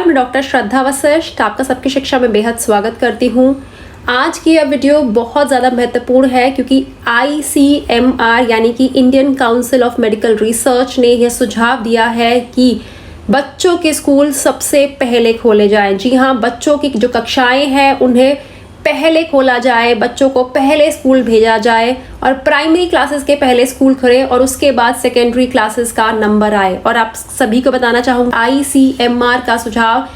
नमस्कार, मैं डॉक्टर श्रद्धा वशिष्ठ आपका सबकी शिक्षा में बेहद स्वागत करती हूँ। आज की यह वीडियो बहुत ज़्यादा महत्वपूर्ण है क्योंकि ICMR यानी कि Indian council of medical research ने यह सुझाव दिया है कि बच्चों के स्कूल सबसे पहले खोले जाएं। जी हाँ, बच्चों की जो कक्षाएं हैं उन्हें पहले खोला जाए, बच्चों को पहले स्कूल भेजा जाए और प्राइमरी क्लासेस के पहले स्कूल खुले और उसके बाद सेकेंडरी क्लासेस का नंबर आए। और आप सभी को बताना चाहूँगी ICMR का सुझाव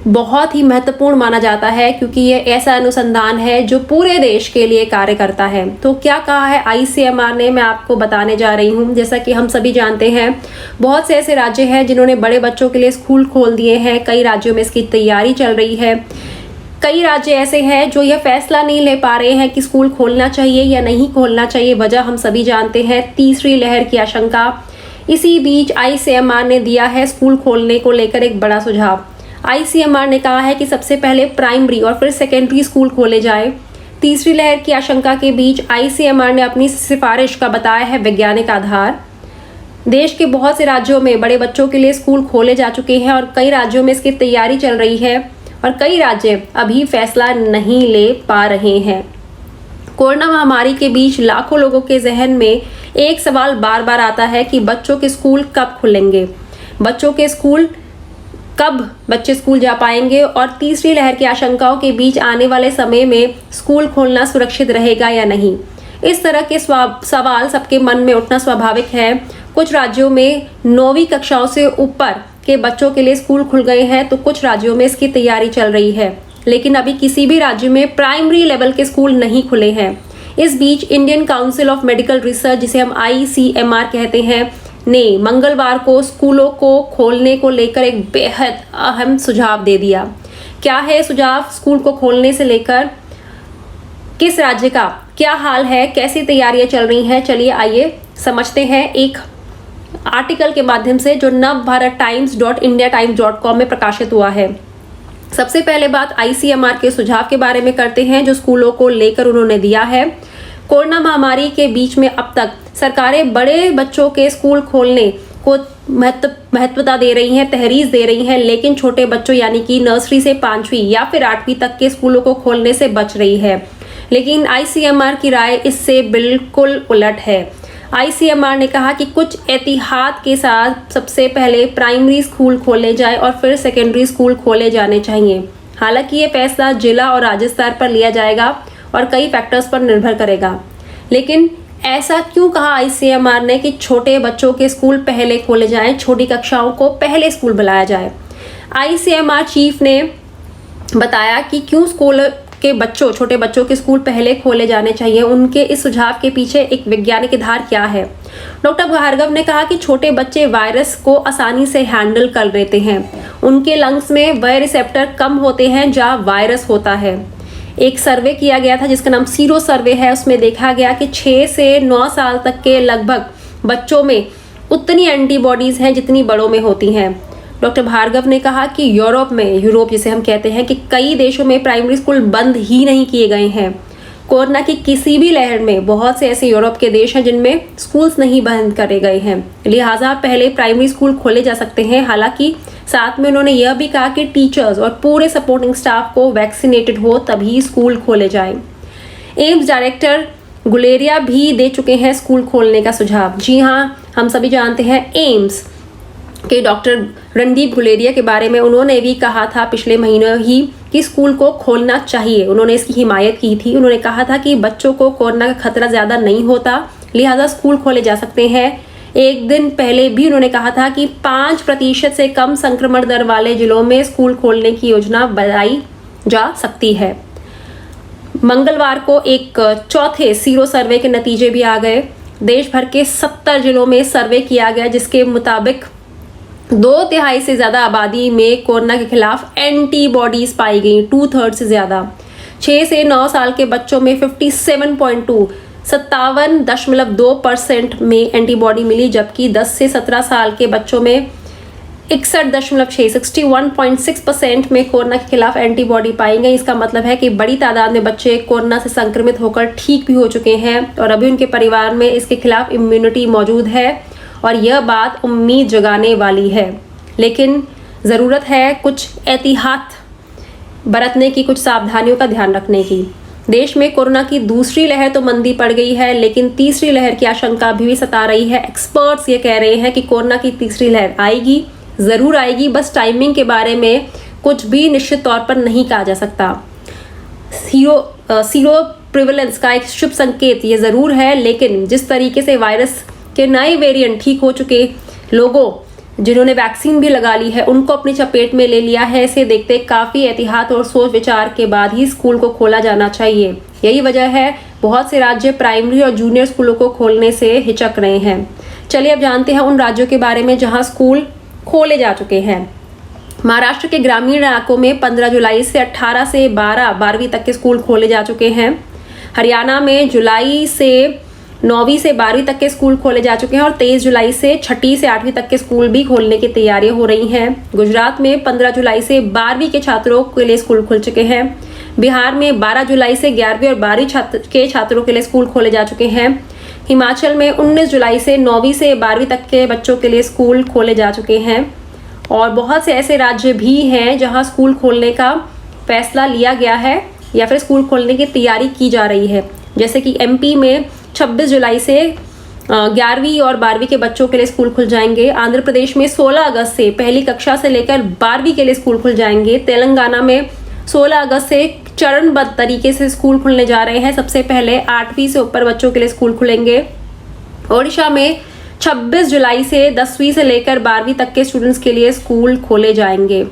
बहुत ही महत्वपूर्ण माना जाता है क्योंकि ये ऐसा अनुसंधान है जो पूरे देश के लिए कार्य करता है। तो क्या कहा है ICMR ने, मैं आपको बताने जा रही हूँ। जैसा कि हम सभी जानते हैं, बहुत से ऐसे राज्य हैं जिन्होंने बड़े बच्चों के लिए स्कूल खोल दिए हैं। कई राज्यों में इसकी तैयारी चल रही है। कई राज्य ऐसे हैं जो यह फैसला नहीं ले पा रहे हैं कि स्कूल खोलना चाहिए या नहीं खोलना चाहिए। वजह हम सभी जानते हैं, तीसरी लहर की आशंका। इसी बीच ICMR ने दिया है स्कूल खोलने को लेकर एक बड़ा सुझाव। ICMR ने कहा है कि सबसे पहले प्राइमरी और फिर सेकेंडरी स्कूल खोले जाए। तीसरी लहर की आशंका के बीच ICMR ने अपनी सिफारिश का बताया है वैज्ञानिक आधार। देश के बहुत से राज्यों में बड़े बच्चों के लिए स्कूल खोले जा चुके हैं और कई राज्यों में इसकी तैयारी चल रही है और कई राज्य अभी फैसला नहीं ले पा रहे हैं। कोरोना महामारी के बीच लाखों लोगों के जहन में एक सवाल बार बार आता है कि बच्चों के स्कूल कब खुलेंगे, बच्चे स्कूल जा पाएंगे और तीसरी लहर की आशंकाओं के बीच आने वाले समय में स्कूल खोलना सुरक्षित रहेगा या नहीं। इस तरह के सवाल सबके मन में उठना स्वाभाविक है। कुछ राज्यों में 9वीं कक्षाओं से ऊपर के बच्चों के लिए स्कूल खुल गए हैं तो कुछ राज्यों में इसकी तैयारी चल रही है, लेकिन अभी किसी भी राज्य में प्राइमरी लेवल के स्कूल नहीं खुले हैं। इस बीच Indian council of medical research, जिसे हम ICMR कहते हैं, ने मंगलवार को स्कूलों को खोलने को लेकर एक बेहद अहम सुझाव दे दिया। क्या है सुझाव? स्कूल को खोलने से लेकर किस राज्य का क्या हाल है, कैसी तैयारियां चल रही हैं, चलिए आइए समझते हैं एक आर्टिकल के माध्यम से जो navbharattimes.indiatimes.com में प्रकाशित हुआ है। सबसे पहले बात ICMR के सुझाव के बारे में करते हैं जो स्कूलों को लेकर उन्होंने दिया है। कोरोना महामारी के बीच में अब तक सरकारें बड़े बच्चों के स्कूल खोलने को महत्वता दे रही हैं, तहरीर दे रही हैं, लेकिन छोटे बच्चों यानी कि नर्सरी से 5वीं या फिर 8वीं तक के स्कूलों को खोलने से बच रही है। लेकिन ICMR की राय इससे बिल्कुल उलट है। ICMR ने कहा कि कुछ एहतियात के साथ सबसे पहले प्राइमरी स्कूल खोले जाए और फिर सेकेंडरी स्कूल खोले जाने चाहिए। हालांकि ये फैसला जिला और राज्य स्तर पर लिया जाएगा और कई फैक्टर्स पर निर्भर करेगा। लेकिन ऐसा क्यों कहा ICMR ने कि छोटे बच्चों के स्कूल पहले खोले जाएं, छोटी कक्षाओं को पहले स्कूल बुलाया जाए? ICMR चीफ ने बताया कि क्यों स्कूल के छोटे बच्चों के स्कूल पहले खोले जाने चाहिए। उनके इस सुझाव के पीछे एक वैज्ञानिक आधार क्या है? डॉक्टर भार्गव ने कहा कि छोटे बच्चे वायरस को आसानी से हैंडल कर लेते हैं। उनके लंग्स में वह रिसेप्टर कम होते हैं जहां वायरस होता है। एक सर्वे किया गया था जिसका नाम सीरो सर्वे है। उसमें देखा गया कि 6 से 9 साल तक के लगभग बच्चों में उतनी एंटीबॉडीज हैं जितनी बड़ों में होती हैं। डॉक्टर भार्गव ने कहा कि यूरोप जिसे हम कहते हैं कि कई देशों में प्राइमरी स्कूल बंद ही नहीं किए गए हैं। कोरोना की किसी भी लहर में बहुत से ऐसे यूरोप के देश हैं जिनमें स्कूल्स नहीं बंद करे गए हैं, लिहाजा पहले प्राइमरी स्कूल खोले जा सकते हैं। हालांकि साथ में उन्होंने यह भी कहा कि टीचर्स और पूरे सपोर्टिंग स्टाफ को वैक्सीनेटेड हो तभी स्कूल खोले जाएं। एम्स डायरेक्टर गुलेरिया भी दे चुके हैं स्कूल खोलने का सुझाव। जी हाँ, हम सभी जानते हैं एम्स के डॉक्टर रणदीप गुलेरिया के बारे में। उन्होंने भी कहा था पिछले महीने ही कि स्कूल को खोलना चाहिए। उन्होंने इसकी हिमायत की थी। उन्होंने कहा था कि बच्चों को कोरोना का खतरा ज़्यादा नहीं होता, लिहाजा स्कूल खोले जा सकते हैं। एक दिन पहले भी उन्होंने कहा था कि 5% से कम संक्रमण दर वाले जिलों में स्कूल खोलने की योजना बनाई जा सकती है। मंगलवार को एक चौथे सीरो सर्वे के नतीजे भी आ गए। देश भर के 70 जिलों में सर्वे किया गया जिसके मुताबिक 2/3 से ज्यादा आबादी में कोरोना के खिलाफ एंटीबॉडीज पाई गई, 2/3 से ज्यादा। 6 से 9 साल के बच्चों में 57.2% में एंटीबॉडी मिली, जबकि 10 से 17 साल के बच्चों में 61.6% में कोरोना के खिलाफ एंटीबॉडी पाई गई। इसका मतलब है कि बड़ी तादाद में बच्चे कोरोना से संक्रमित होकर ठीक भी हो चुके हैं और अभी उनके परिवार में इसके खिलाफ इम्यूनिटी मौजूद है और यह बात उम्मीद जगाने वाली है। लेकिन ज़रूरत है कुछ एहतियात बरतने की, कुछ सावधानियों का ध्यान रखने की। देश में कोरोना की दूसरी लहर तो मंदी पड़ गई है, लेकिन तीसरी लहर की आशंका भी सता रही है। एक्सपर्ट्स ये कह रहे हैं कि कोरोना की तीसरी लहर आएगी, ज़रूर आएगी, बस टाइमिंग के बारे में कुछ भी निश्चित तौर पर नहीं कहा जा सकता। सीरो प्रिवेलेंस का एक शुभ संकेत ये ज़रूर है, लेकिन जिस तरीके से वायरस के नए वेरिएंट ठीक हो चुके लोगों जिन्होंने वैक्सीन भी लगा ली है उनको अपनी चपेट में ले लिया है, इसे देखते काफ़ी एहतियात और सोच विचार के बाद ही स्कूल को खोला जाना चाहिए। यही वजह है बहुत से राज्य प्राइमरी और जूनियर स्कूलों को खोलने से हिचक रहे हैं। चलिए अब जानते हैं उन राज्यों के बारे में जहां स्कूल खोले जा चुके हैं। महाराष्ट्र के ग्रामीण इलाकों में 15 जुलाई से 18 से 12वीं तक के स्कूल खोले जा चुके हैं। हरियाणा में जुलाई से 9वीं से 12वीं तक के स्कूल खोले जा चुके हैं और 23 जुलाई से 6ठी से 8वीं तक के स्कूल भी खोलने की तैयारियां हो रही हैं। गुजरात में 15 जुलाई से 12वीं के छात्रों के लिए स्कूल खुल चुके हैं। बिहार में 12 जुलाई से 11वीं और 12वीं के छात्रों के लिए स्कूल खोले जा चुके हैं। हिमाचल में 19 जुलाई से 9वीं से 12वीं तक के बच्चों के लिए स्कूल खोले जा चुके हैं। और बहुत से ऐसे राज्य भी हैं जहां स्कूल खोलने का फैसला लिया गया है या फिर स्कूल खोलने की तैयारी की जा रही है, जैसे कि एमपी में 26 जुलाई से 11वीं और 12वीं के बच्चों के लिए स्कूल खुल जाएंगे। आंध्र प्रदेश में 16 अगस्त से पहली कक्षा से लेकर 12वीं के लिए स्कूल खुल जाएंगे। तेलंगाना में 16 अगस्त से चरणबद्ध तरीके से स्कूल खुलने जा रहे हैं। सबसे पहले 8वीं से ऊपर बच्चों के लिए स्कूल खुलेंगे। ओडिशा में 26 जुलाई से 10वीं से लेकर 12वीं तक के स्टूडेंट्स के लिए स्कूल खोले जाएंगे।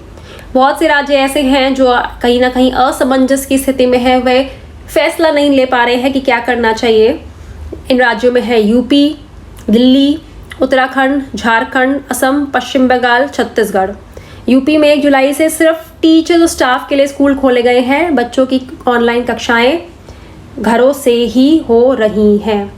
बहुत से राज्य ऐसे हैं जो कहीं ना कहीं असमंजस की स्थिति में है, वे फैसला नहीं ले पा रहे हैं कि क्या करना चाहिए। इन राज्यों में है यूपी, दिल्ली, उत्तराखंड, झारखंड, असम, पश्चिम बंगाल, छत्तीसगढ़। यूपी में 1 जुलाई से सिर्फ टीचर्स और स्टाफ के लिए स्कूल खोले गए हैं। बच्चों की ऑनलाइन कक्षाएं घरों से ही हो रही हैं।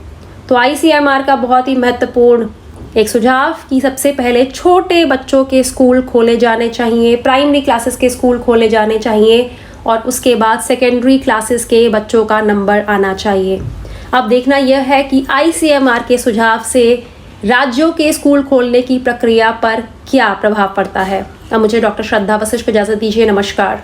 तो आईसीएमआर का बहुत ही महत्वपूर्ण एक सुझाव कि सबसे पहले छोटे बच्चों के स्कूल खोले जाने चाहिए, प्राइमरी क्लासेस के स्कूल खोले जाने चाहिए और उसके बाद सेकेंडरी क्लासेस के बच्चों का नंबर आना चाहिए। अब देखना यह है कि आईसीएमआर के सुझाव से राज्यों के स्कूल खोलने की प्रक्रिया पर क्या प्रभाव पड़ता है। अब मुझे डॉक्टर श्रद्धा वशिष्ठ को इजाज़त दीजिए। नमस्कार।